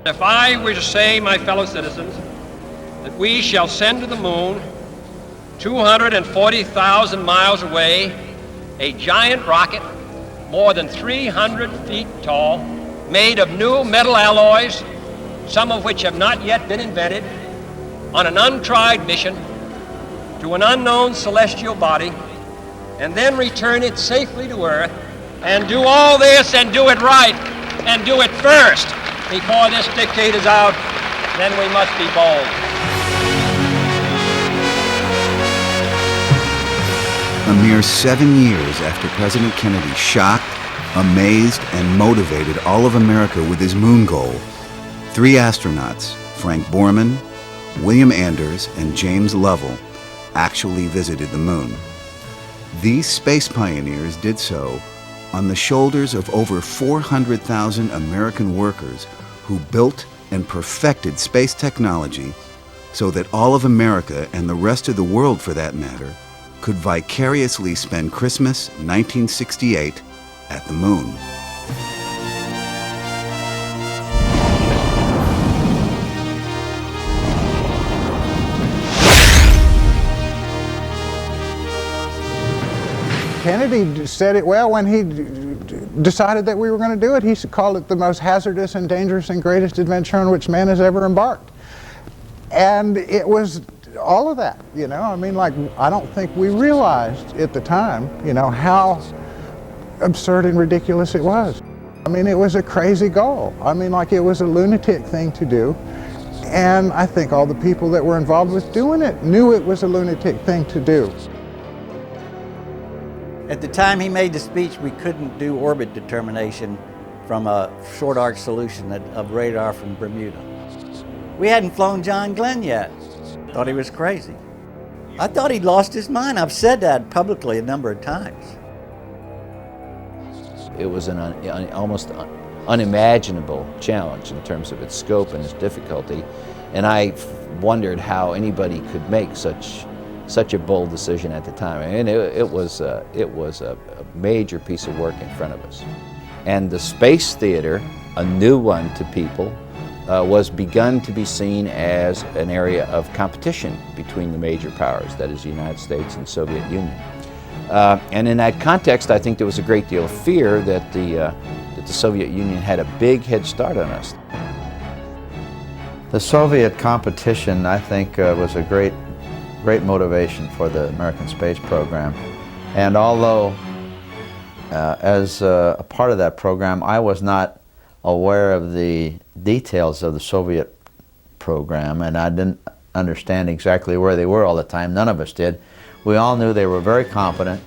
If I were to say, my fellow citizens, that we shall send to the moon 240,000 miles away a giant rocket more than 300 feet tall, made of new metal alloys, some of which have not yet been invented, on an untried mission to an unknown celestial body, and then return it safely to Earth, and do all this and do it right, and do it first before this decade is out, then we must be bold. A mere 7 years after President Kennedy shocked, amazed, and motivated all of America with his moon goal, 3 astronauts, Frank Borman, William Anders, and James Lovell, actually visited the moon. These space pioneers did so on the shoulders of over 400,000 American workers who built and perfected space technology so that all of America, and the rest of the world for that matter, could vicariously spend Christmas 1968 at the moon. Kennedy said it well when he decided that we were going to do it. He called it the most hazardous and dangerous and greatest adventure on which man has ever embarked. And it was all of that, you know. I mean, like, I don't think we realized at the time, you know, how absurd and ridiculous it was. I mean, it was a crazy goal. I mean, like, it was a lunatic thing to do. And I think all the people that were involved with doing it knew it was a lunatic thing to do. At the time he made the speech, we couldn't do orbit determination from a short arc solution of radar from Bermuda. We hadn't flown John Glenn yet. Thought he was crazy. I thought he'd lost his mind. I've said that publicly a number of times. It was an almost unimaginable challenge in terms of its scope and its difficulty, and I wondered how anybody could make such a bold decision at the time. And it was a major piece of work in front of us. And the space theater, a new one to people, was begun to be seen as an area of competition between the major powers, that is the United States and Soviet Union. And in that context, I think there was a great deal of fear that the Soviet Union had a big head start on us. The Soviet competition, I think, was a great motivation for the American space program. And although as a part of that program, I was not aware of the details of the Soviet program, and I didn't understand exactly where they were all the time. None of us did. We all knew they were very competent,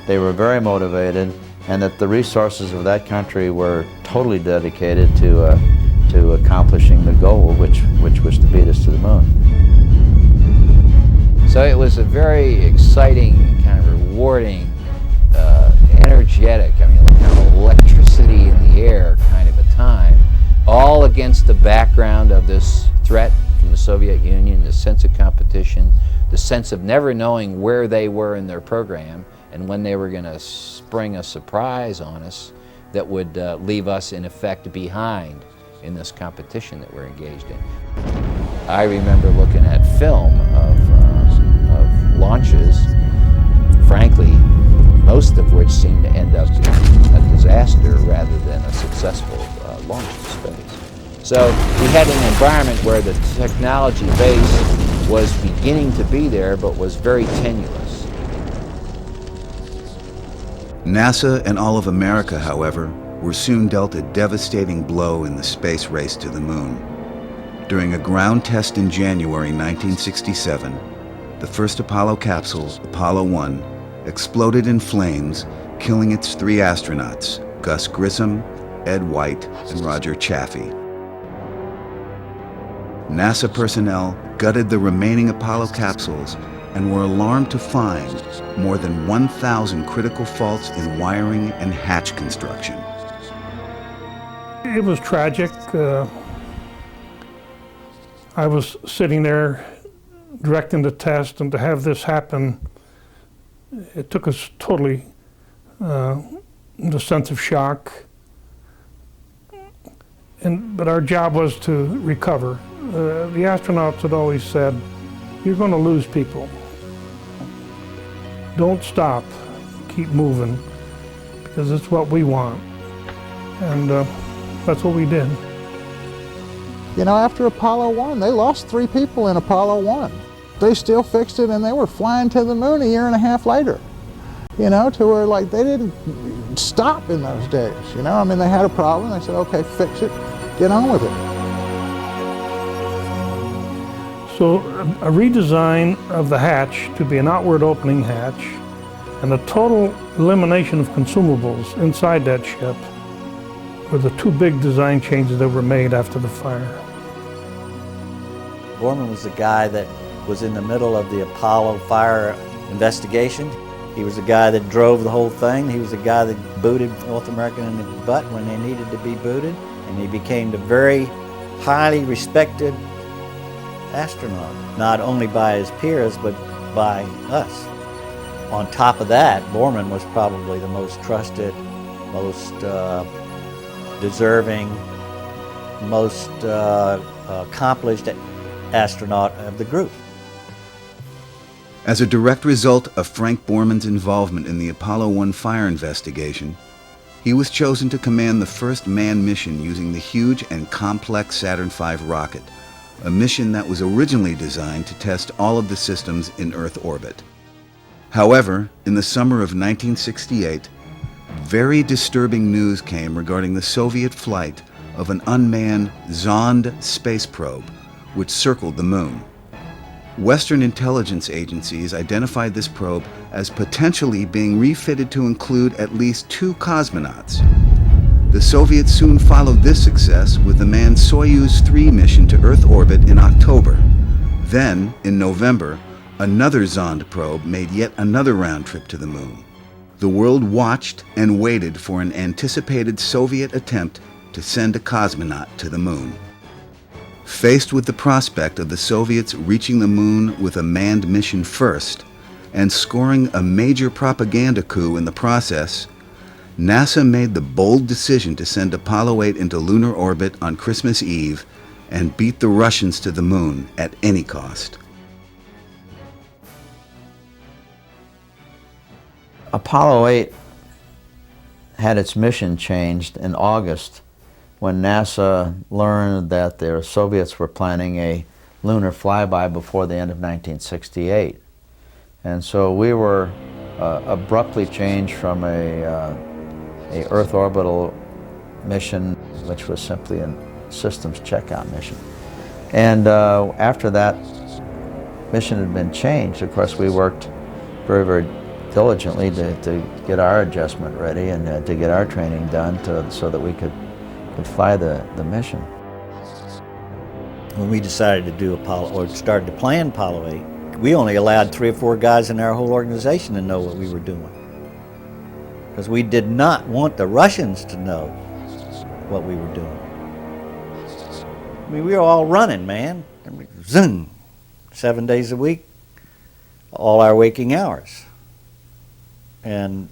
they were very motivated, and that the resources of that country were totally dedicated to accomplishing the goal, which was to beat us to the moon. So it was a very exciting, kind of rewarding, energetic, I mean, kind of electricity in the air kind of a time, all against the background of this threat from the Soviet Union, the sense of competition, the sense of never knowing where they were in their program and when they were going to spring a surprise on us that would leave us, in effect, behind in this competition that we're engaged in. I remember looking at film of launches, frankly, most of which seemed to end up in a disaster rather than a successful launch in space. So we had an environment where the technology base was beginning to be there, but was very tenuous. NASA and all of America, however, were soon dealt a devastating blow in the space race to the moon. During a ground test in January 1967, the first Apollo capsule, Apollo 1, exploded in flames, killing its 3 astronauts, Gus Grissom, Ed White, and Roger Chaffee. NASA personnel gutted the remaining Apollo capsules and were alarmed to find more than 1,000 critical faults in wiring and hatch construction. It was tragic. I was sitting there directing the test, and to have this happen, it took us totally the sense of shock. but our job was to recover. The astronauts had always said, you're going to lose people. Don't stop, keep moving, because it's what we want. And that's what we did. You know, after Apollo 1, they lost 3 people in Apollo 1. They still fixed it, and they were flying to the moon a year and a half later. You know, to where, like, they didn't stop in those days, you know? I mean, they had a problem, they said, okay, fix it, get on with it. So a redesign of the hatch to be an outward opening hatch and a total elimination of consumables inside that ship were the 2 big design changes that were made after the fire. Borman was the guy that was in the middle of the Apollo fire investigation. He was the guy that drove the whole thing. He was the guy that booted North America in the butt when they needed to be booted. And he became the very highly respected astronaut, not only by his peers, but by us. On top of that, Borman was probably the most trusted, most deserving, most accomplished astronaut of the group. As a direct result of Frank Borman's involvement in the Apollo 1 fire investigation, he was chosen to command the first manned mission using the huge and complex Saturn V rocket, a mission that was originally designed to test all of the systems in Earth orbit. However, in the summer of 1968, very disturbing news came regarding the Soviet flight of an unmanned Zond space probe, which circled the moon. Western intelligence agencies identified this probe as potentially being refitted to include at least 2 cosmonauts. The Soviets soon followed this success with the manned Soyuz 3 mission to Earth orbit in October. Then, in November, another Zond probe made yet another round trip to the moon. The world watched and waited for an anticipated Soviet attempt to send a cosmonaut to the moon. Faced with the prospect of the Soviets reaching the moon with a manned mission first, and scoring a major propaganda coup in the process, NASA made the bold decision to send Apollo 8 into lunar orbit on Christmas Eve and beat the Russians to the moon at any cost. Apollo 8 had its mission changed in August when NASA learned that the Soviets were planning a lunar flyby before the end of 1968. And so we were abruptly changed from a Earth orbital mission, which was simply a systems checkout mission. And after that mission had been changed, of course, we worked very, very diligently to get our adjustment ready and to get our training done so that we could fly the mission. When we decided to do Apollo, or started to plan Apollo 8, we only allowed 3 or 4 guys in our whole organization to know what we were doing. Because we did not want the Russians to know what we were doing. I mean, we were all running, man. Zoom, 7 days a week, all our waking hours. And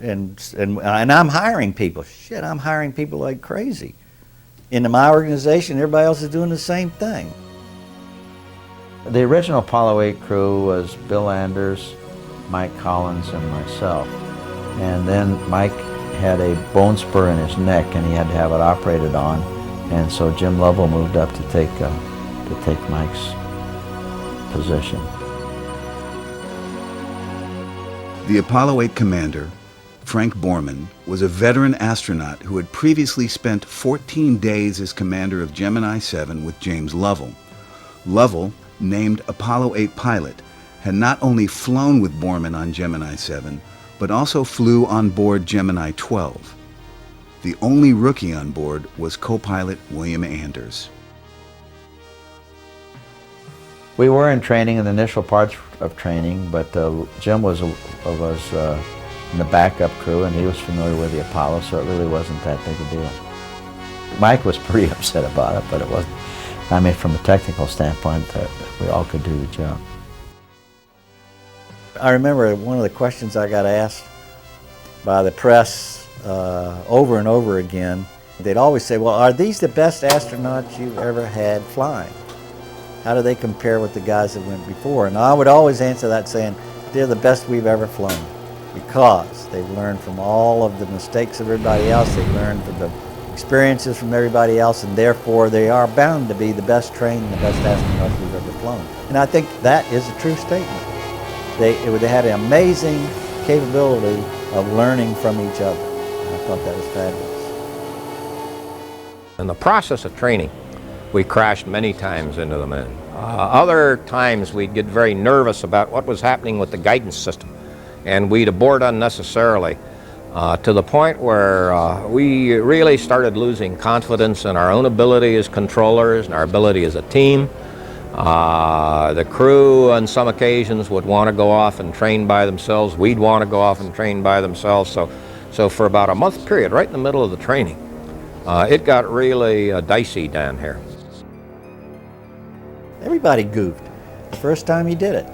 I'm hiring people. Shit, I'm hiring people like crazy. In my organization, everybody else is doing the same thing. The original Apollo 8 crew was Bill Anders, Mike Collins, and myself. And then Mike had a bone spur in his neck, and he had to have it operated on. And so Jim Lovell moved up to take Mike's position. The Apollo 8 commander, Frank Borman, was a veteran astronaut who had previously spent 14 days as commander of Gemini 7 with James Lovell. Lovell, named Apollo 8 pilot, had not only flown with Borman on Gemini 7, but also flew on board Gemini 12. The only rookie on board was co-pilot William Anders. We were in training in the initial parts of training, but Jim was in the backup crew, and he was familiar with the Apollo, so it really wasn't that big a deal. Mike was pretty upset about it, but it wasn't. I mean, from a technical standpoint, we all could do the job. I remember one of the questions I got asked by the press over and over again They'd always say, well, are these the best astronauts you've ever had flying? How do they compare with the guys that went before? And I would always answer that saying, they're the best we've ever flown, because they've learned from all of the mistakes of everybody else, they've learned from the experiences from everybody else, and therefore they are bound to be the best trained and the best astronauts we've ever flown. And I think that is a true statement. They had an amazing capability of learning from each other. And I thought that was fabulous. In the process of training, we crashed many times into the moon. Other times we'd get very nervous about what was happening with the guidance system, and we'd abort unnecessarily to the point where we really started losing confidence in our own ability as controllers and our ability as a team. The crew on some occasions would want to go off and train by themselves. We'd want to go off and train by themselves. So for about a month period, right in the middle of the training, it got really dicey down here. Everybody goofed the first time he did it.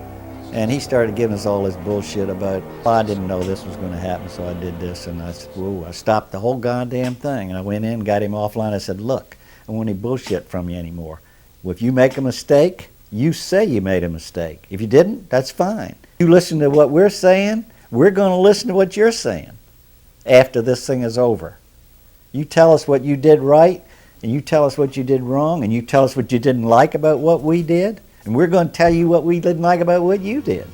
And he started giving us all this bullshit about, oh, I didn't know this was going to happen, so I did this. And I said, whoa, I stopped the whole goddamn thing. And I went in, got him offline. I said, look, I don't want any bullshit from you anymore. Well, if you make a mistake, you say you made a mistake. If you didn't, that's fine. You listen to what we're saying, we're going to listen to what you're saying after this thing is over. You tell us what you did right, and you tell us what you did wrong, and you tell us what you didn't like about what we did, and we're going to tell you what we didn't like about what you did.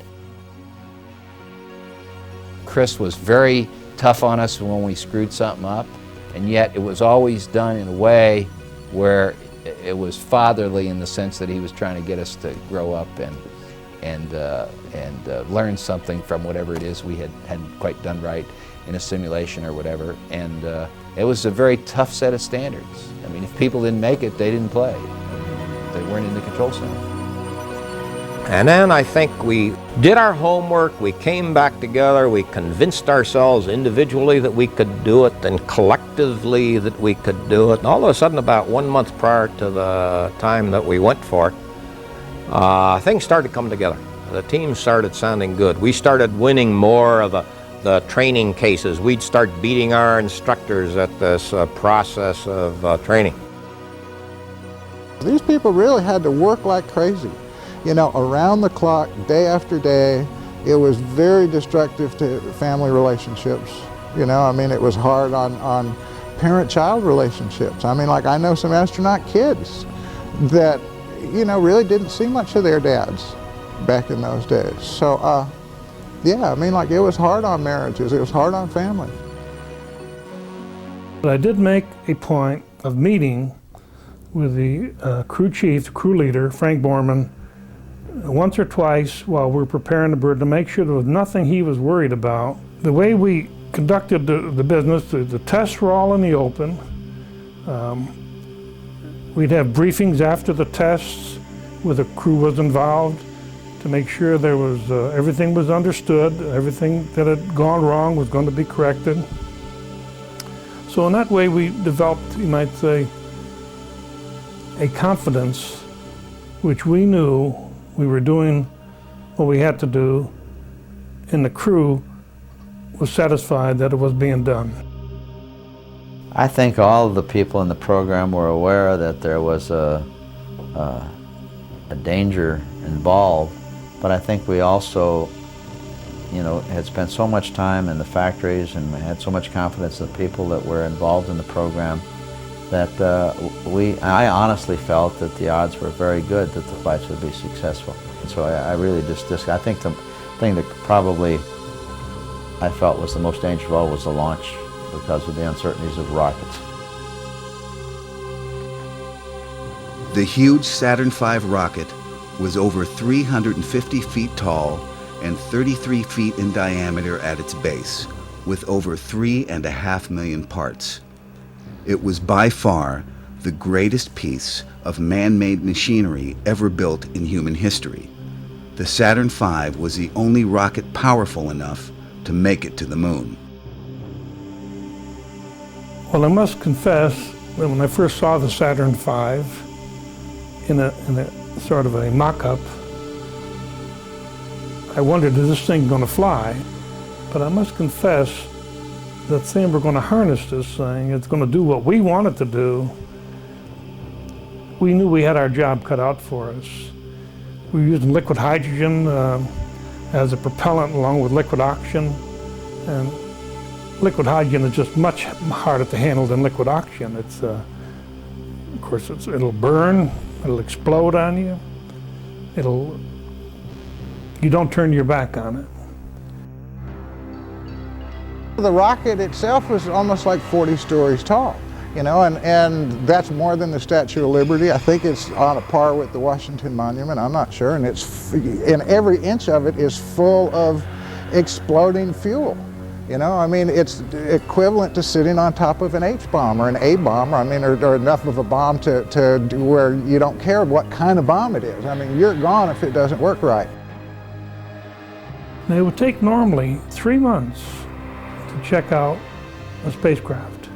Chris was very tough on us when we screwed something up, and yet it was always done in a way where it was fatherly, in the sense that he was trying to get us to grow up and learn something from whatever it is we hadn't quite done right in a simulation or whatever. And it was a very tough set of standards. I mean, if people didn't make it, they didn't play. They weren't in the control center. And then I think we did our homework, we came back together, we convinced ourselves individually that we could do it, and collectively that we could do it. And all of a sudden, about 1 month prior to the time that we went for it, things started to come together. The team started sounding good. We started winning more of the training cases. We'd start beating our instructors at this process of training. These people really had to work like crazy. You know, around the clock, day after day. It was very destructive to family relationships. You know, I mean, it was hard on parent-child relationships. I mean, like, I know some astronaut kids that, you know, really didn't see much of their dads back in those days. So, yeah, I mean, like, it was hard on marriages, it was hard on family. But I did make a point of meeting with the crew chief, the crew leader, Frank Borman, once or twice while we were preparing the bird, to make sure there was nothing he was worried about. The way we conducted the business, the tests were all in the open. We'd have briefings after the tests where the crew was involved to make sure there was everything was understood, everything that had gone wrong was going to be corrected. So in that way we developed, you might say, a confidence which we knew we were doing what we had to do, and the crew was satisfied that it was being done. I think all of the people in the program were aware that there was a danger involved, but I think we also, you know, had spent so much time in the factories and had so much confidence in the people that were involved in the program that I honestly felt that the odds were very good that the flights would be successful. And so I really I think the thing that probably I felt was the most dangerous of all was the launch, because of the uncertainties of rockets. The huge Saturn V rocket was over 350 feet tall and 33 feet in diameter at its base, with over 3.5 million parts. It was by far the greatest piece of man-made machinery ever built in human history. The Saturn V was the only rocket powerful enough to make it to the moon. Well, I must confess that when I first saw the Saturn V in a sort of a mock-up, I wondered, is this thing going to fly? But I must confess that saying we're going to harness this thing, it's going to do what we want it to do, we knew we had our job cut out for us. We were using liquid hydrogen as a propellant along with liquid oxygen, and liquid hydrogen is just much harder to handle than liquid oxygen. It's, of course, it'll burn, it'll explode on you, you don't turn your back on it. The rocket itself was almost like 40 stories tall, you know, and that's more than the Statue of Liberty. I think it's on a par with the Washington Monument, I'm not sure, and every inch of it is full of exploding fuel. You know, I mean, it's equivalent to sitting on top of an H-bomb or an A-bomb, I mean, or enough of a bomb to where you don't care what kind of bomb it is. I mean, you're gone if it doesn't work right. Now, it would take normally 3 months to check out a spacecraft.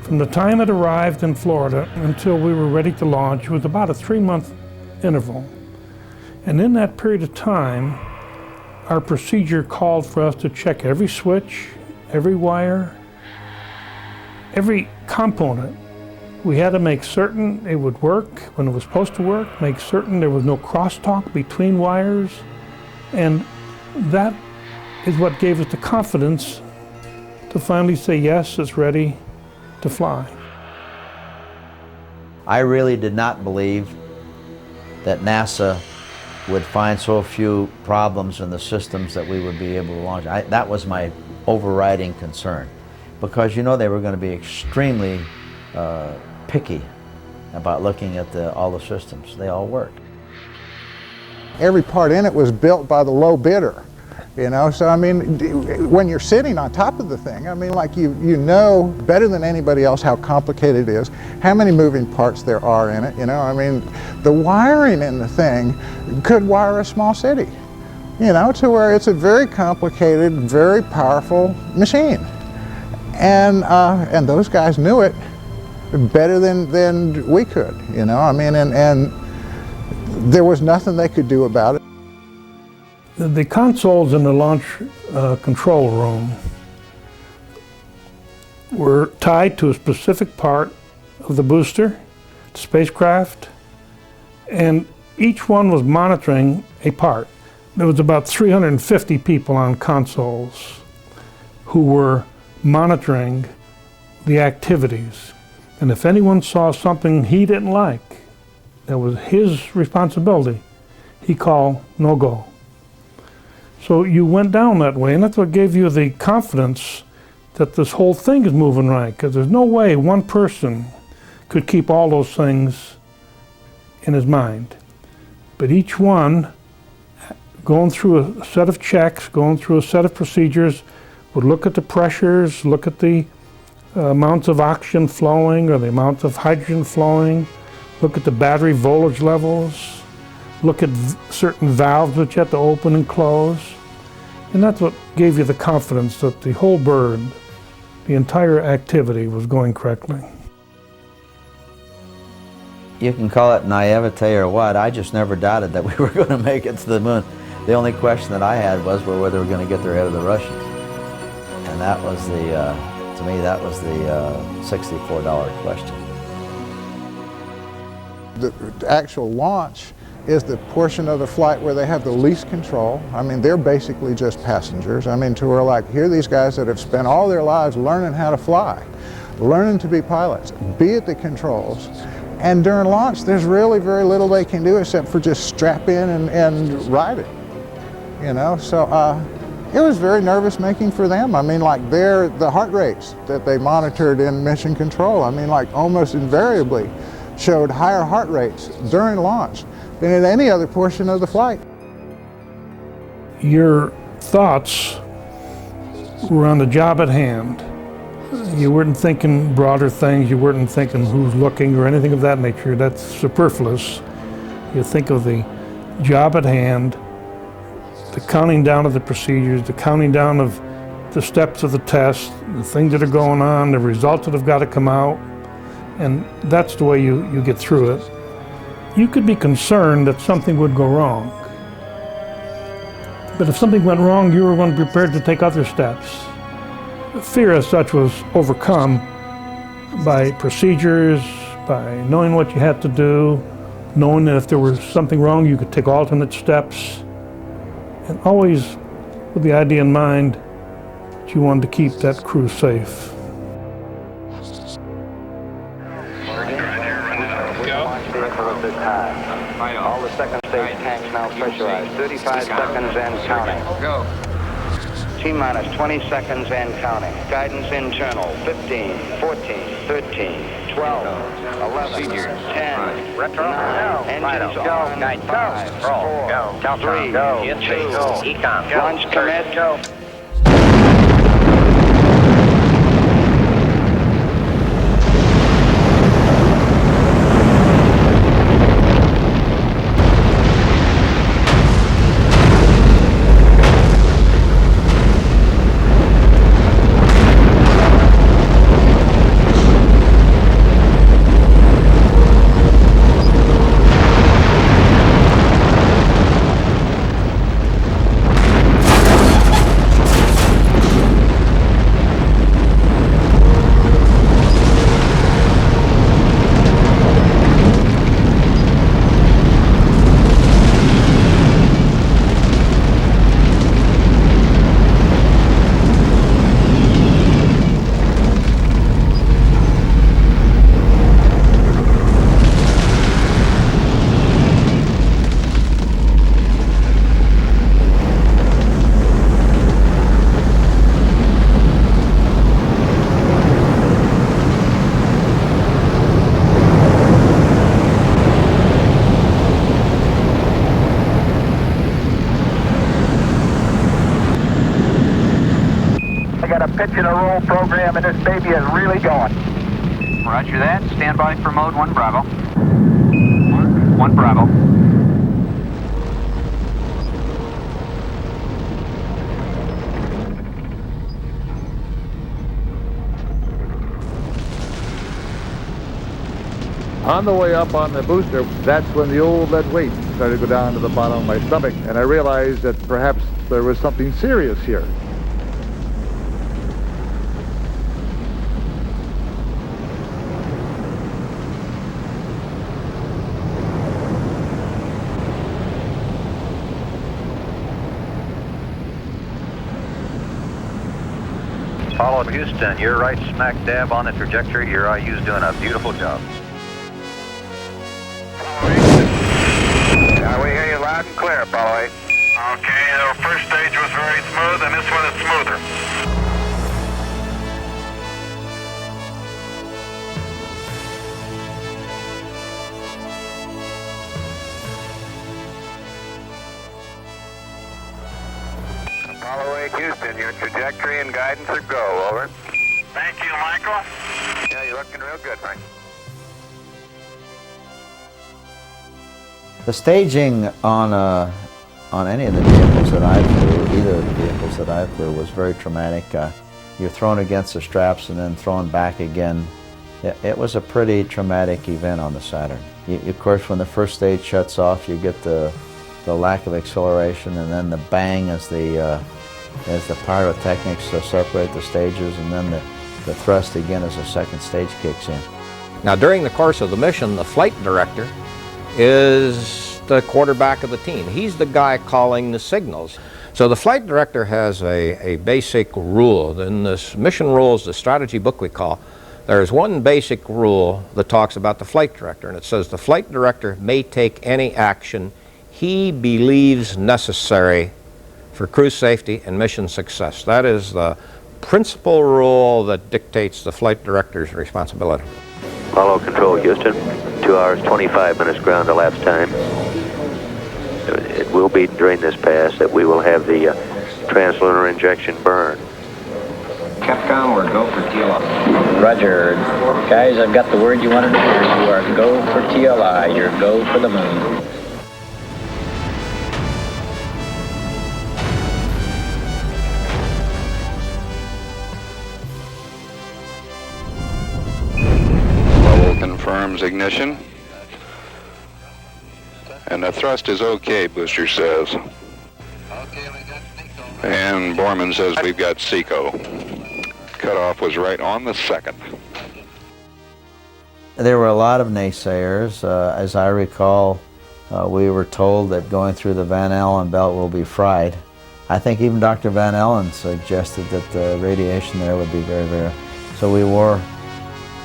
From the time it arrived in Florida until we were ready to launch was about a 3-month interval. And in that period of time, our procedure called for us to check every switch, every wire, every component. We had to make certain it would work when it was supposed to work, make certain there was no crosstalk between wires, and that is what gave us the confidence to finally say, yes, it's ready to fly. I really did not believe that NASA would find so few problems in the systems that we would be able to launch. That was my overriding concern, because you know they were going to be extremely picky about looking at all the systems. They all worked. Every part in it was built by the low bidder, you know, so I mean, when you're sitting on top of the thing, I mean, like you know better than anybody else how complicated it is, how many moving parts there are in it, you know, I mean, the wiring in the thing could wire a small city, you know, to where it's a very complicated, very powerful machine. And those guys knew it better than we could, you know, I mean, and there was nothing they could do about it. The consoles in the launch control room were tied to a specific part of the booster, the spacecraft, and each one was monitoring a part. There was about 350 people on consoles who were monitoring the activities. And if anyone saw something he didn't like, that was his responsibility, he called no go. So you went down that way, and that's what gave you the confidence that this whole thing is moving right, because there's no way one person could keep all those things in his mind. But each one, going through a set of checks, going through a set of procedures, would look at the pressures, look at the amounts of oxygen flowing or the amount of hydrogen flowing, look at the battery voltage levels, look at certain valves which you have to open and close. And that's what gave you the confidence that the whole bird, the entire activity was going correctly. You can call it naivete or what, I just never doubted that we were going to make it to the moon. The only question that I had was whether we were going to get there ahead of the Russians. And that was to me, that was the $64 question. The actual launch is the portion of the flight where they have the least control. I mean, they're basically just passengers. I mean, to where like, here are these guys that have spent all their lives learning how to fly, learning to be pilots, be at the controls. And during launch, there's really very little they can do except for just strap in and ride it, you know? So it was very nervous making for them. I mean, like the heart rates that they monitored in mission control, I mean, like almost invariably showed higher heart rates during launch than in any other portion of the flight. Your thoughts were on the job at hand. You weren't thinking broader things, you weren't thinking who's looking or anything of that nature. That's superfluous. You think of the job at hand, the counting down of the procedures, the counting down of the steps of the test, the things that are going on, the results that have got to come out, and that's the way you get through it. You could be concerned that something would go wrong. But if something went wrong, you were going to be prepared to take other steps. fear as such was overcome by procedures, by knowing what you had to do, knowing that if there was something wrong, you could take alternate steps, and always with the idea in mind that you wanted to keep that crew safe. All the second stage tanks now pressurized. 35 seconds and counting. Go. T-minus 20 seconds and counting. Guidance internal. 15, 14, 13, 12, 11, 10, Retro. 9, engines on. 5, 4, 3, 2, launch commit. Go. Pitch and a roll program, and this baby is really going. Roger that. Stand by for mode 1 Bravo. 1 Bravo. On the way up on the booster, that's when the old lead weight started to go down to the bottom of my stomach, and I realized that perhaps there was something serious here. Apollo Houston, you're right smack dab on the trajectory. Your IU's doing a beautiful job. Now we hear you loud and clear, Apollo 8. Okay, the first stage was very smooth, and this one is smoother. Apollo 8 Houston, your trajectory and guidance are go, over. Thank you, Michael. Yeah, you're looking real good, Frank. The staging on any of the vehicles that I flew, either of the vehicles that I flew, was very traumatic. You're thrown against the straps and then thrown back again. It was a pretty traumatic event on the Saturn. Of course, when the first stage shuts off, you get the lack of acceleration, and then the bang as the pyrotechnics separate the stages, and then the thrust again as the second stage kicks in. Now, during the course of the mission, the flight director is the quarterback of the team. He's the guy calling the signals. So the flight director has a basic rule. In this mission rules, the strategy book we call, there's one basic rule that talks about the flight director, and it says the flight director may take any action he believes necessary for crew safety and mission success. That is the principal rule that dictates the flight director's responsibility. Apollo Control Houston, 2 hours 25 minutes ground elapsed time. It will be during this pass that we will have the translunar injection burn. Capcom, we're go for TLI. Roger. Guys, I've got the word you wanted to hear. You are go for TLI. You're go for the moon. Confirms ignition. And the thrust is okay, booster says. And Borman says we've got SECO. cutoff was right on the 2nd. There were a lot of naysayers. As I recall, we were told that going through the Van Allen belt will be fried. I think even Dr. Van Allen suggested that the radiation there would be very, very... So we wore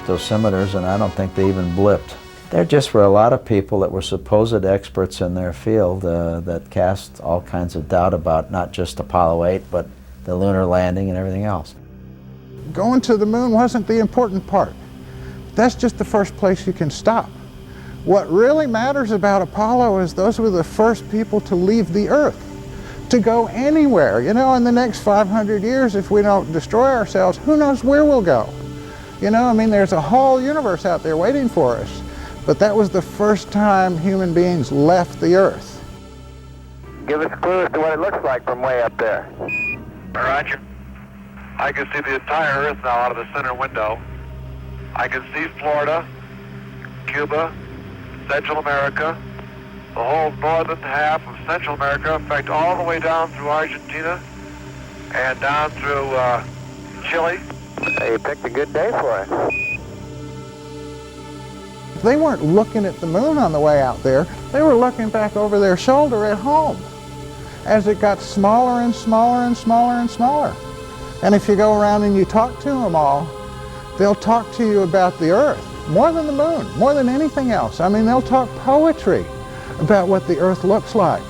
dosimeters, and I don't think they even blipped. There just were a lot of people that were supposed experts in their field that cast all kinds of doubt about not just Apollo 8, but the lunar landing and everything else. Going to the moon wasn't the important part. That's just the first place you can stop. What really matters about Apollo is those were the first people to leave the Earth, to go anywhere. You know, in the next 500 years, if we don't destroy ourselves, who knows where we'll go? You know, I mean, there's a whole universe out there waiting for us. But that was the first time human beings left the Earth. Give us a clue as to what it looks like from way up there. Roger. I can see the entire Earth now out of the center window. I can see Florida, Cuba, Central America, the whole northern half of Central America, in fact, all the way down through Argentina and down through Chile. You picked a good day for it. They weren't looking at the moon on the way out there. They were looking back over their shoulder at home as it got smaller and smaller and smaller and smaller. And if you go around and you talk to them all, they'll talk to you about the Earth more than the moon, more than anything else. I mean, they'll talk poetry about what the Earth looks like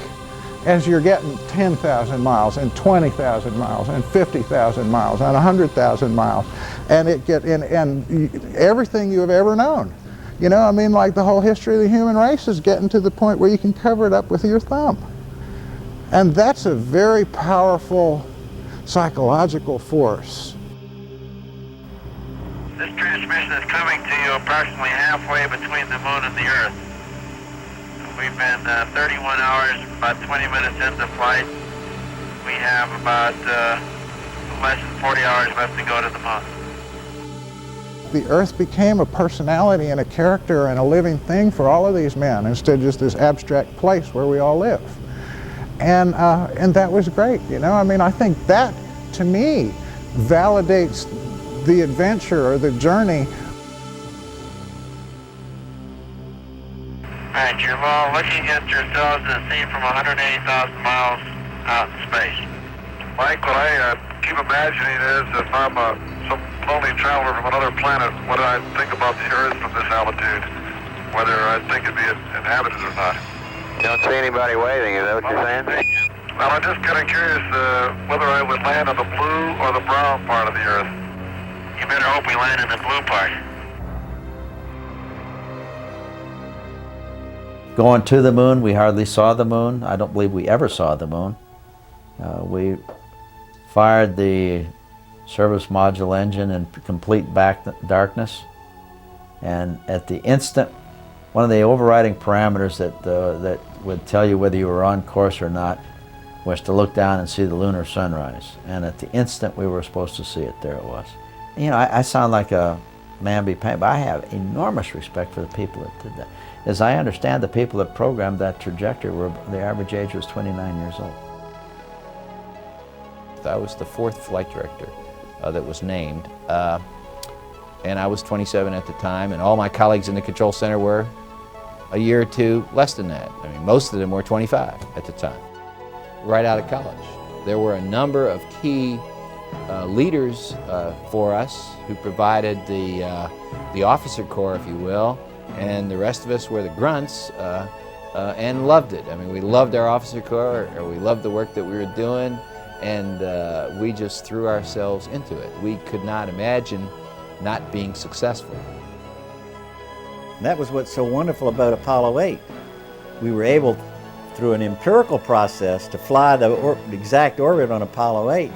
as you're getting 10,000 miles and 20,000 miles and 50,000 miles and 100,000 miles and everything you have ever known. You know, I mean, like the whole history of the human race is getting to the point where you can cover it up with your thumb. And that's a very powerful psychological force. This transmission is coming to you approximately halfway between the moon and the Earth. We've been 31 hours, about 20 minutes into flight. We have about less than 40 hours left to go to the moon. The Earth became a personality and a character and a living thing for all of these men instead of just this abstract place where we all live. And that was great, you know. I mean, I think that, to me, validates the adventure or the journey. All right, you're looking at yourselves as seen from 180,000 miles out in space. Mike, what I keep imagining is if I'm some lonely traveler from another planet, what do I think about the Earth from this altitude? Whether I think it'd be inhabited or not. You don't see anybody waving, is that what you're saying? Well, I'm just kind of curious whether I would land on the blue or the brown part of the Earth. You better hope we land in the blue part. Going to the moon, we hardly saw the moon. I don't believe we ever saw the moon. We fired the service module engine in complete darkness, and at the instant, one of the overriding parameters that would tell you whether you were on course or not was to look down and see the lunar sunrise. And at the instant we were supposed to see it, there it was. You know, I sound like a man be paid, but I have enormous respect for the people that did that. As I understand, the people that programmed that trajectory the average age was 29 years old. I was the 4th flight director that was named, and I was 27 at the time, and all my colleagues in the control center were a year or two less than that. I mean, most of them were 25 at the time, right out of college. There were a number of key leaders for us who provided the officer corps, if you will, and the rest of us were the grunts and loved it. I mean, we loved our officer corps, or we loved the work that we were doing, and we just threw ourselves into it. We could not imagine not being successful. That was what's so wonderful about Apollo 8. We were able, through an empirical process, to fly the exact orbit on Apollo 8,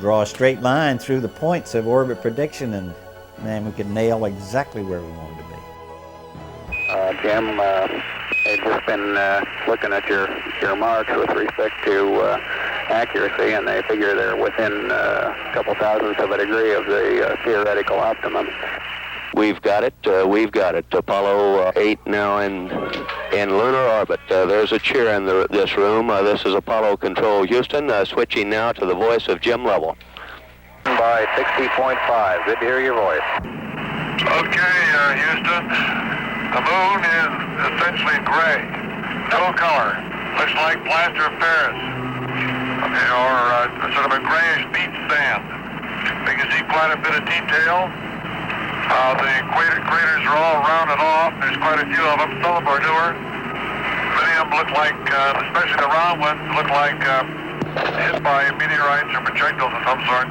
draw a straight line through the points of orbit prediction, and man, we could nail exactly where we wanted to be. Jim, I've just been looking at your marks with respect to accuracy, and they figure they're within a couple thousandths of a degree of the theoretical optimum. We've got it. We've got it. Apollo 8 now in lunar orbit. There's a cheer in this room. This is Apollo Control Houston, switching now to the voice of Jim Lovell. by 60.5. Good to hear your voice. Okay, Houston. The moon is essentially gray. No color. Looks like plaster of Paris. Or sort of a grayish beach sand. We can see quite a bit of detail. The craters are all rounded off. There's quite a few of them. Some of them are newer. Many of them look like, especially the round ones, look like hit by meteorites or projectiles of some sort.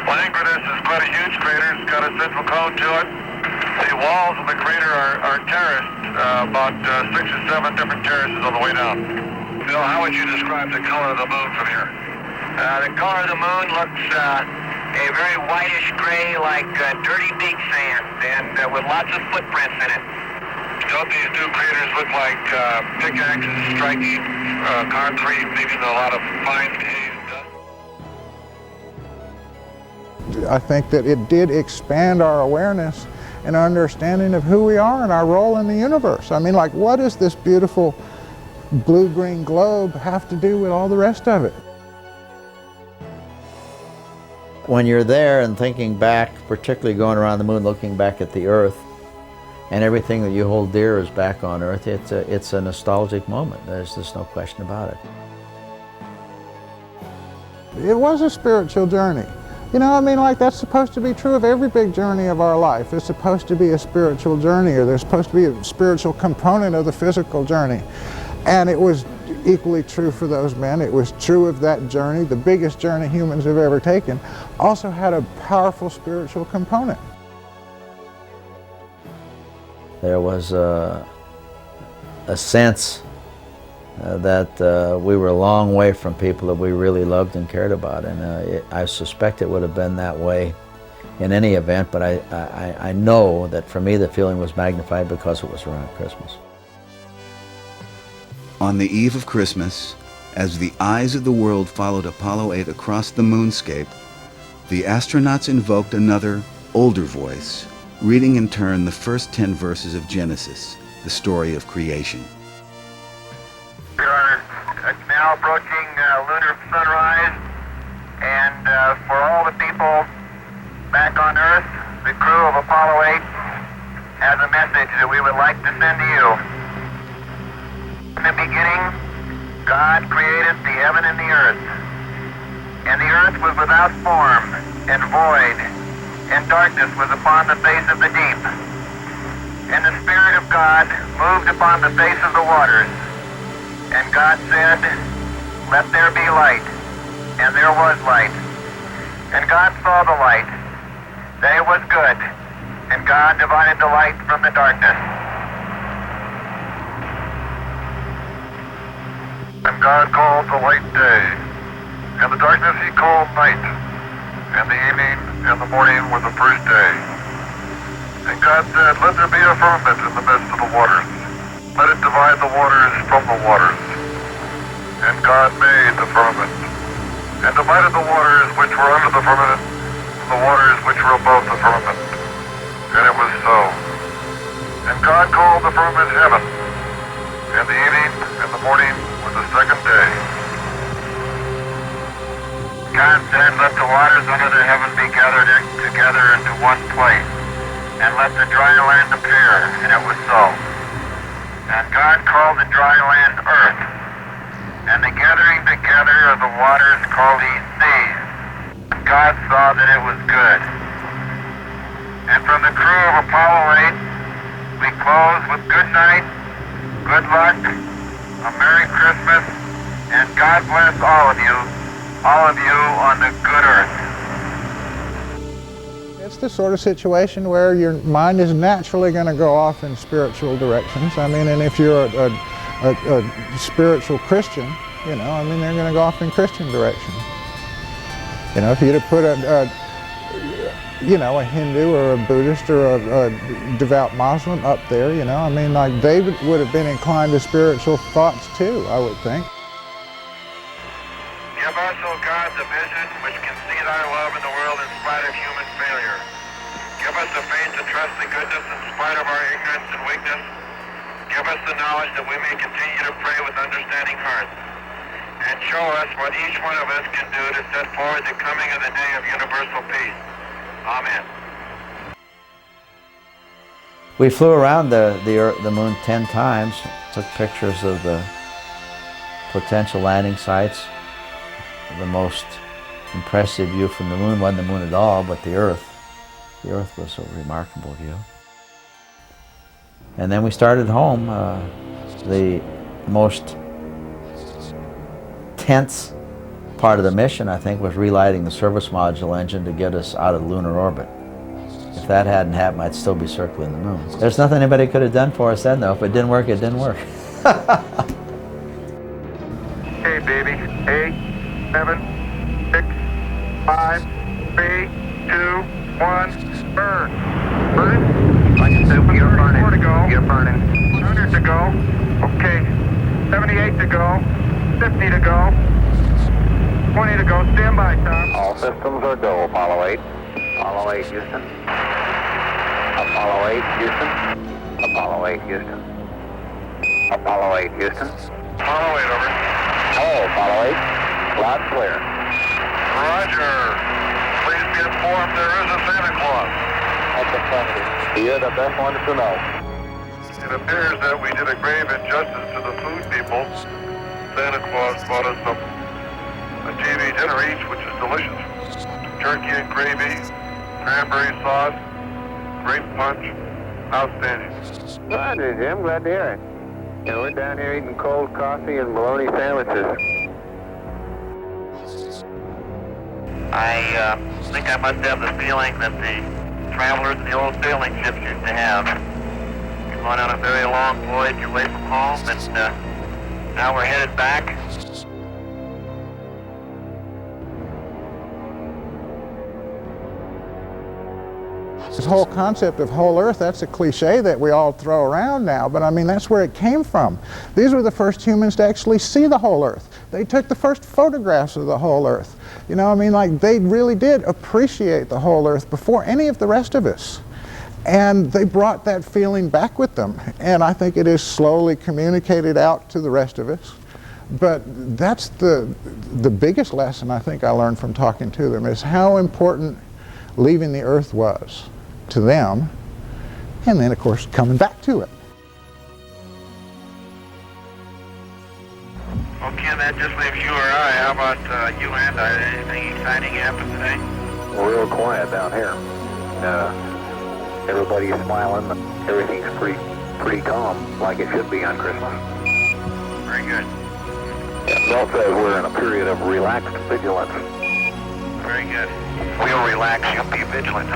Langrenus is quite a huge crater. It's got a central cone to it. The walls of the crater are terraced, about 6 or 7 different terraces on the way down. Bill, how would you describe the color of the moon from here? The color of the moon looks a very whitish gray, like dirty beach sand, and with lots of footprints in it. Don't these two craters look like pickaxes striking concrete, leaving a lot of fine haze dust? I think that it did expand our awareness and understanding of who we are and our role in the universe. I mean, like, what does this beautiful blue-green globe have to do with all the rest of it? When you're there and thinking back, particularly going around the moon, looking back at the Earth, and everything that you hold dear is back on Earth, it's a nostalgic moment. There's just no question about it. It was a spiritual journey. You know, I mean, like, that's supposed to be true of every big journey of our life. It's supposed to be a spiritual journey, or there's supposed to be a spiritual component of the physical journey. And it was equally true for those men. It was true of that journey. The biggest journey humans have ever taken also had a powerful spiritual component. There was a sense that we were a long way from people that we really loved and cared about, and I suspect it would have been that way in any event, but I know that for me the feeling was magnified because it was around Christmas. On the eve of Christmas, as the eyes of the world followed Apollo 8 across the moonscape, the astronauts invoked another, older voice, reading in turn the first 10 verses of Genesis, the story of creation. We are now approaching lunar sunrise, and for all the people back on Earth, the crew of Apollo 8 has a message that we would like to send to you. In the beginning, God created the heaven and the earth. And the earth was without form and void, and darkness was upon the face of the deep. And the Spirit of God moved upon the face of the waters. And God said, "Let there be light." And there was light. And God saw the light, that it was good. And God divided the light from the darkness. And God called the light day, and the darkness he called night, and the evening and the morning were the first day. And God said, "Let there be a firmament in the midst of the waters. Let it divide the waters from the waters." And God made the firmament, and divided the waters which were under the firmament from the waters which were above the firmament. And it was so. And God called the firmament heaven, and the evening and the morning were the second day. God said, "Let the waters under the heaven be gathered together into one place, and let the dry land appear." And it was so. And God called the dry land earth, and the gathering together of the waters called he seas. And God saw that it was good. And from the crew of Apollo 8, we close with good night, good luck, a Merry Christmas, and God bless all of you on the good earth. It's the sort of situation where your mind is naturally going to go off in spiritual directions. I mean, and if you're a spiritual Christian, you know, I mean, they're going to go off in Christian direction. You know, if you'd have put a Hindu or a Buddhist or a devout Muslim up there, you know, I mean, like, they would have been inclined to spiritual thoughts too, I would think. Give us, O God, the vision which can see thy love in the world in spite of human failure. Give us the faith to trust the goodness in spite of our ignorance and weakness. Give us the knowledge that we may continue to pray with understanding hearts. and show us what each one of us can do to set forward the coming of the day of universal peace. Amen. We flew around the moon 10 times, took pictures of the potential landing sites. The most impressive view from the moon wasn't the moon at all, but the Earth. The Earth was a remarkable view. And then we started home. The most tense part of the mission, I think, was relighting the service module engine to get us out of lunar orbit. If that hadn't happened, I'd still be circling the moon. There's nothing anybody could have done for us then, though. If it didn't work, it didn't work. Hey, baby. 8, 7, 6, 5, 3, 2, 1, burn. Burn? Like I said, you're burning. 4 to go. You're burning. 100 to go. Okay. 78 to go. 50 to go. 20 to go. Stand by, Tom. All systems are go, Apollo 8. Apollo 8, Houston. Apollo 8, Houston. Apollo 8, Houston. Apollo 8, Houston. Apollo 8, over. Hello, Apollo 8. Loud and clear. Roger. Please be informed there is a Santa Claus. That's affirmative. You're the best ones to know. It appears that we did a grave injustice to the food people. Santa Claus brought us a TV dinner each, which is delicious. Turkey and gravy, cranberry sauce, grape punch, outstanding. Roger, Jim. Glad to hear it. Yeah, we're down here eating cold coffee and bologna sandwiches. I think I must have the feeling that the travelers in the old sailing ships used to have. We've gone on a very long voyage away from home, and now we're headed back. This whole concept of whole Earth, that's a cliche that we all throw around now, but I mean, that's where it came from. These were the first humans to actually see the whole Earth. They took the first photographs of the whole Earth. You know, I mean, like, they really did appreciate the whole Earth before any of the rest of us. And they brought that feeling back with them. And I think it is slowly communicated out to the rest of us. But that's the biggest lesson I think I learned from talking to them, is how important leaving the Earth was to them, and then of course coming back to it. Well, Ken, that just leaves you or I. How about you and I? Anything exciting happen today? We're real quiet down here. Everybody's smiling. Everything's pretty calm, like it should be on Christmas. Very good. Yeah, Bill says we're in a period of relaxed vigilance. Very good. We'll relax, you'll be vigilant.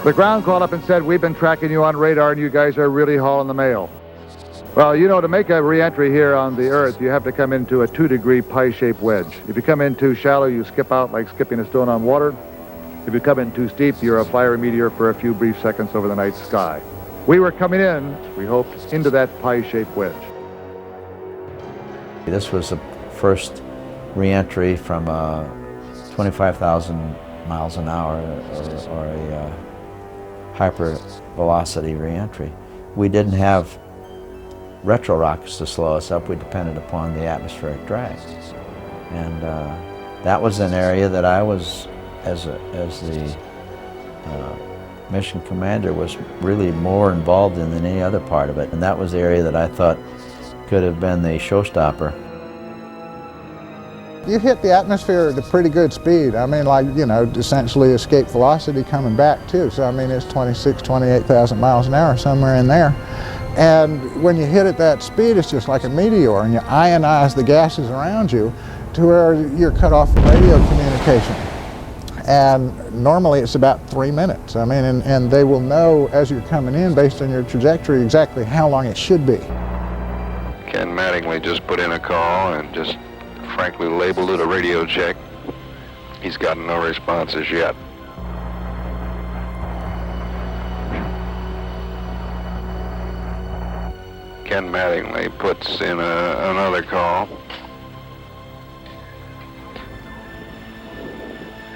The ground called up and said, we've been tracking you on radar and you guys are really hauling the mail. Well, you know, to make a re-entry here on the Earth, you have to come into a 2-degree pie-shaped wedge. If you come in too shallow, you skip out like skipping a stone on water. If you come in too steep, you're a fiery meteor for a few brief seconds over the night sky. We were coming in, we hoped, into that pie-shaped wedge. This was the first re-entry from 25,000 miles an hour or a hypervelocity re-entry. We didn't have retro rockets to slow us up. We depended upon the atmospheric drag. And that was an area that I was, as the mission commander, was really more involved in than any other part of it. And that was the area that I thought could have been the showstopper. You hit the atmosphere at a pretty good speed. I mean, like, you know, essentially escape velocity coming back too. So I mean, it's 26, 28,000 miles an hour, somewhere in there. And when you hit at that speed, it's just like a meteor, and you ionize the gases around you to where you're cut off from radio communication. And normally it's about 3 minutes. I mean, and they will know as you're coming in, based on your trajectory, exactly how long it should be. Ken Mattingly just put in a call and just frankly labeled it a radio check. He's gotten no responses yet. Ken Mattingly puts in another call.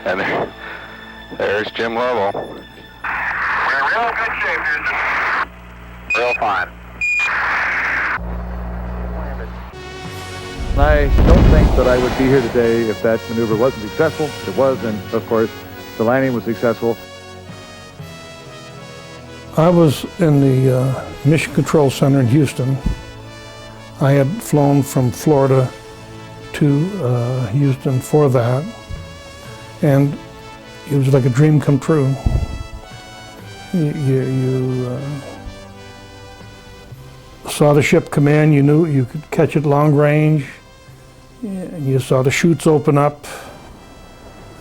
And there's Jim Lovell. We're in real good shape, Houston. Real fine. I don't think that I would be here today if that maneuver wasn't successful. It was, and of course, the landing was successful. I was in the Mission Control Center in Houston. I had flown from Florida to Houston for that, and it was like a dream come true. You saw the ship come in, you knew you could catch it long range, and you saw the chutes open up,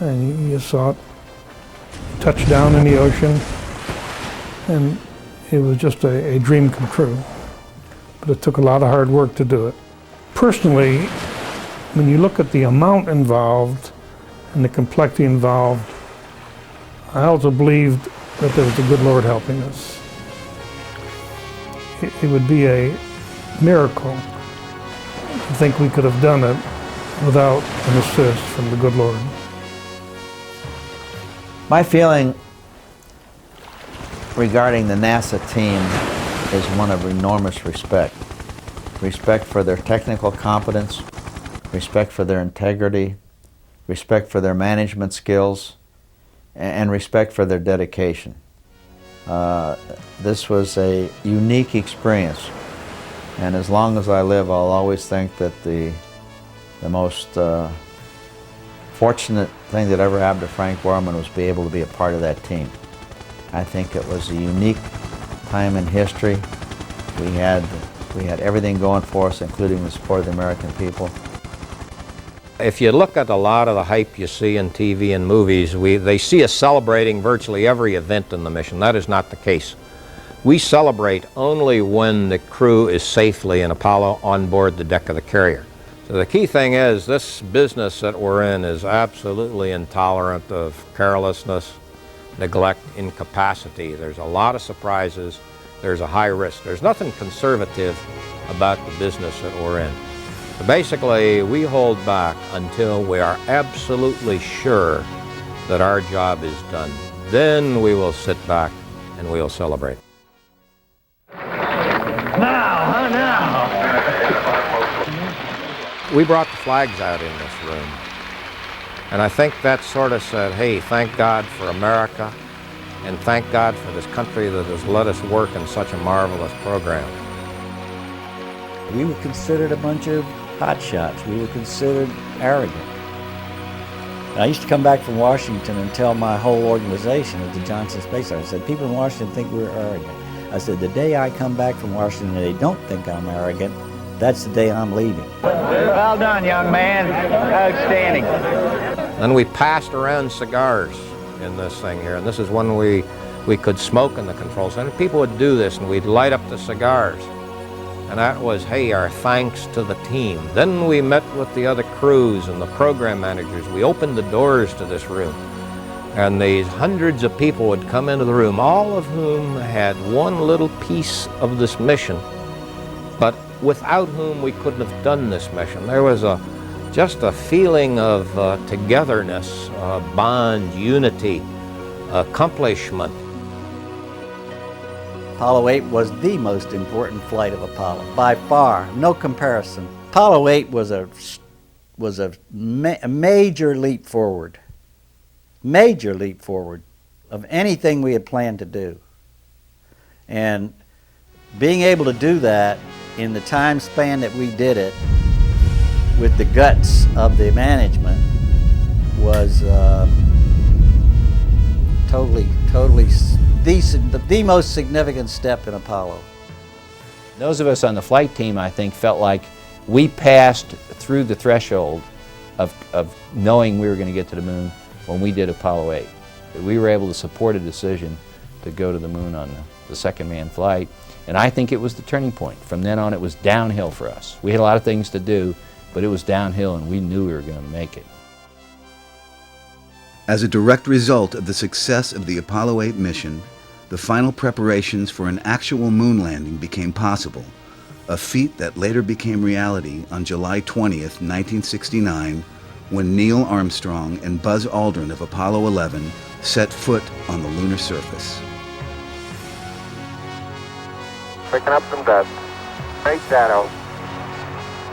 and you saw it touch down in the ocean, and it was just a dream come true. But it took a lot of hard work to do it. Personally, when you look at the amount involved and the complexity involved, I also believed that there was the good Lord helping us. It would be a miracle to think we could have done it without an assist from the good Lord. My feeling regarding the NASA team is one of enormous respect. Respect for their technical competence, respect for their integrity, respect for their management skills, and respect for their dedication. This was a unique experience, and as long as I live, I'll always think that the most fortunate thing that ever happened to Frank Borman was be able to be a part of that team. I think it was a unique time in history. We had everything going for us, including the support of the American people. If you look at a lot of the hype you see in TV and movies, they see us celebrating virtually every event in the mission. That is not the case. We celebrate only when the crew is safely in Apollo on board the deck of the carrier. So the key thing is this business that we're in is absolutely intolerant of carelessness, neglect, incapacity. There's a lot of surprises. There's a high risk. There's nothing conservative about the business that we're in. So basically, we hold back until we are absolutely sure that our job is done. Then we will sit back and we'll celebrate. We brought the flags out in this room. And I think that sort of said, hey, thank God for America, and thank God for this country that has let us work in such a marvelous program. We were considered a bunch of hotshots. We were considered arrogant. And I used to come back from Washington and tell my whole organization at the Johnson Space Center, I said, people in Washington think we're arrogant. I said, the day I come back from Washington and they don't think I'm arrogant, that's the day I'm leaving. Well done, young man. Outstanding. Then we passed around cigars in this thing here, and this is when we could smoke in the control center. People would do this, and we'd light up the cigars. And that was, hey, our thanks to the team. Then we met with the other crews and the program managers. We opened the doors to this room, and these hundreds of people would come into the room, all of whom had one little piece of this mission, but without whom we couldn't have done this mission. There was just a feeling of togetherness, bond, unity, accomplishment. Apollo 8 was the most important flight of Apollo, by far, no comparison. Apollo 8 was a major leap forward of anything we had planned to do. And being able to do that in the time span that we did it, with the guts of the management, was totally the most significant step in Apollo. Those of us on the flight team, I think, felt like we passed through the threshold of knowing we were going to get to the moon when we did Apollo 8. We were able to support a decision to go to the moon on the second manned flight, and I think it was the turning point. From then on, it was downhill for us. We had a lot of things to do, but it was downhill, and we knew we were going to make it. As a direct result of the success of the Apollo 8 mission, the final preparations for an actual moon landing became possible, a feat that later became reality on July 20th, 1969, when Neil Armstrong and Buzz Aldrin of Apollo 11 set foot on the lunar surface. Picking up some dust. Straight shadow.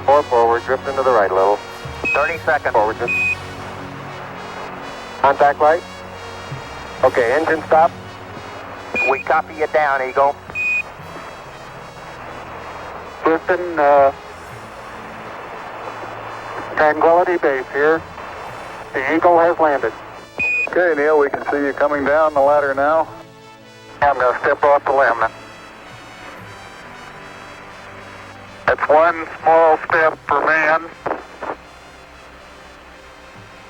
4 forward, drifting to the right a little. 30 seconds. Forward, just. Contact light. Okay, engine stop. We copy you down, Eagle. Houston, Tranquility Base here. The Eagle has landed. Okay, Neil, we can see you coming down the ladder now. I'm going to step off the limb now. That's one small step for man,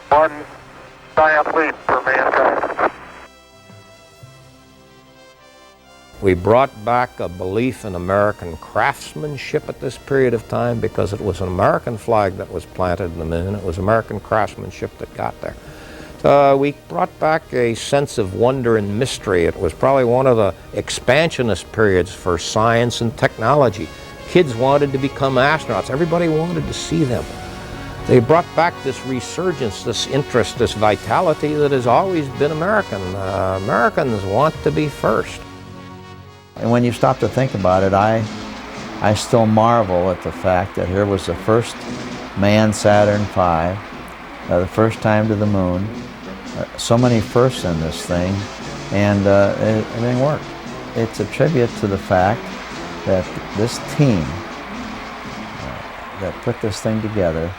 one giant leap for mankind. We brought back a belief in American craftsmanship at this period of time because it was an American flag that was planted in the moon. It was American craftsmanship that got there. We brought back a sense of wonder and mystery. It was probably one of the expansionist periods for science and technology. Kids wanted to become astronauts. Everybody wanted to see them. They brought back this resurgence, this interest, this vitality that has always been American. Americans want to be first. And when you stop to think about it, I still marvel at the fact that here was the first manned Saturn V, the first time to the moon, so many firsts in this thing, and everything worked. It's a tribute to the fact that this team that put this thing together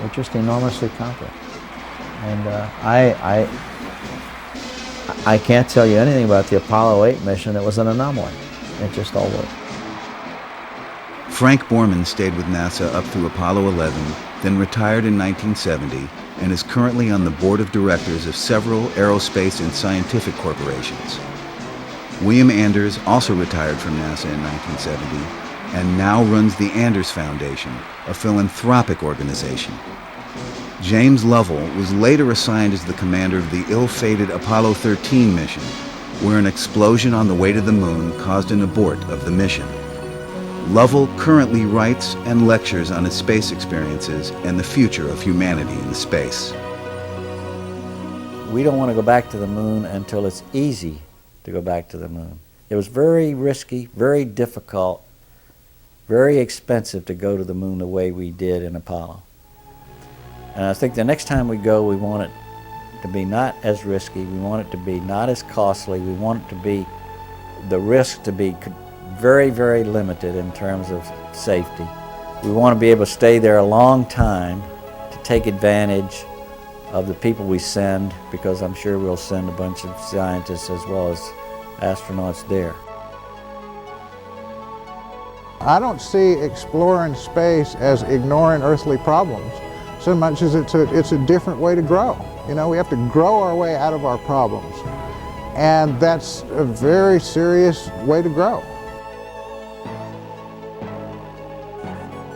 were just enormously competent. And I can't tell you anything about the Apollo 8 mission. It was an anomaly. It just all worked. Frank Borman stayed with NASA up through Apollo 11, then retired in 1970, and is currently on the board of directors of several aerospace and scientific corporations. William Anders also retired from NASA in 1970 and now runs the Anders Foundation, a philanthropic organization. James Lovell was later assigned as the commander of the ill-fated Apollo 13 mission, where an explosion on the way to the moon caused an abort of the mission. Lovell currently writes and lectures on his space experiences and the future of humanity in space. We don't want to go back to the moon until it's easy to go back to the moon. It was very risky, very difficult, very expensive to go to the moon the way we did in Apollo. And I think the next time we go, we want it to be not as risky, we want it to be not as costly, we want it to be, the risk to be very, very limited in terms of safety. We want to be able to stay there a long time to take advantage of the people we send, because I'm sure we'll send a bunch of scientists as well as astronauts there. I don't see exploring space as ignoring earthly problems so much as it's a different way to grow. You know, we have to grow our way out of our problems, and that's a very serious way to grow.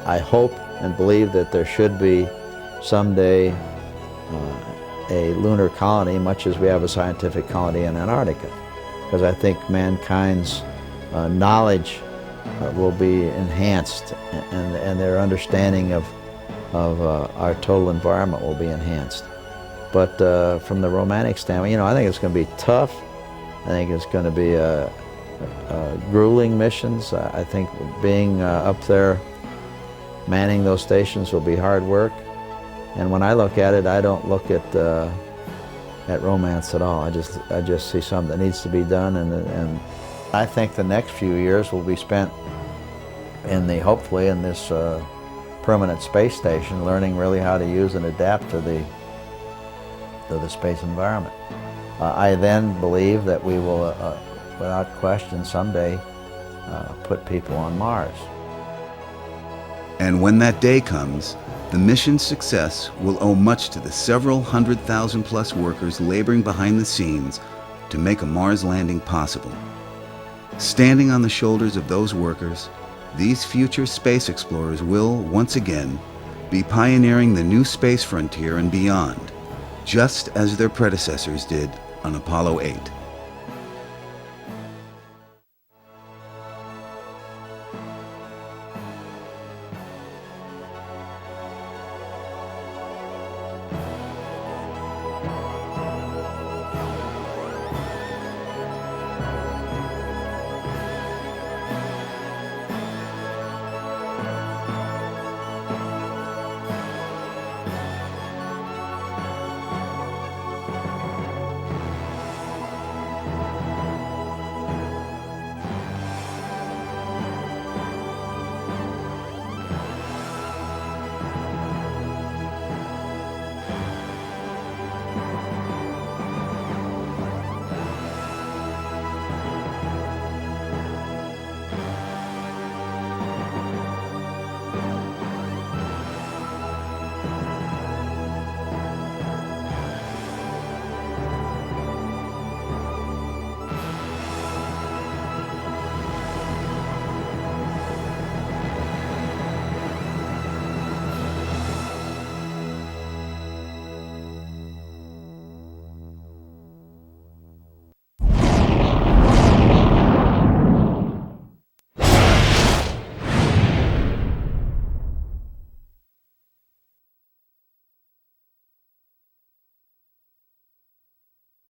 I hope and believe that there should be someday a lunar colony, much as we have a scientific colony in Antarctica, because I think mankind's knowledge will be enhanced, and their understanding of our total environment will be enhanced. But from the romantic standpoint, you know, I think it's going to be tough. I think it's going to be grueling missions. I think being up there manning those stations will be hard work. And when I look at it, I don't look at romance at all. I just see something that needs to be done, and I think the next few years will be spent hopefully in this permanent space station, learning really how to use and adapt to the space environment. I then believe that we will, without question, someday put people on Mars. And when that day comes, the mission's success will owe much to the several 100,000 plus workers laboring behind the scenes to make a Mars landing possible. Standing on the shoulders of those workers, these future space explorers will, once again, be pioneering the new space frontier and beyond, just as their predecessors did on Apollo 8.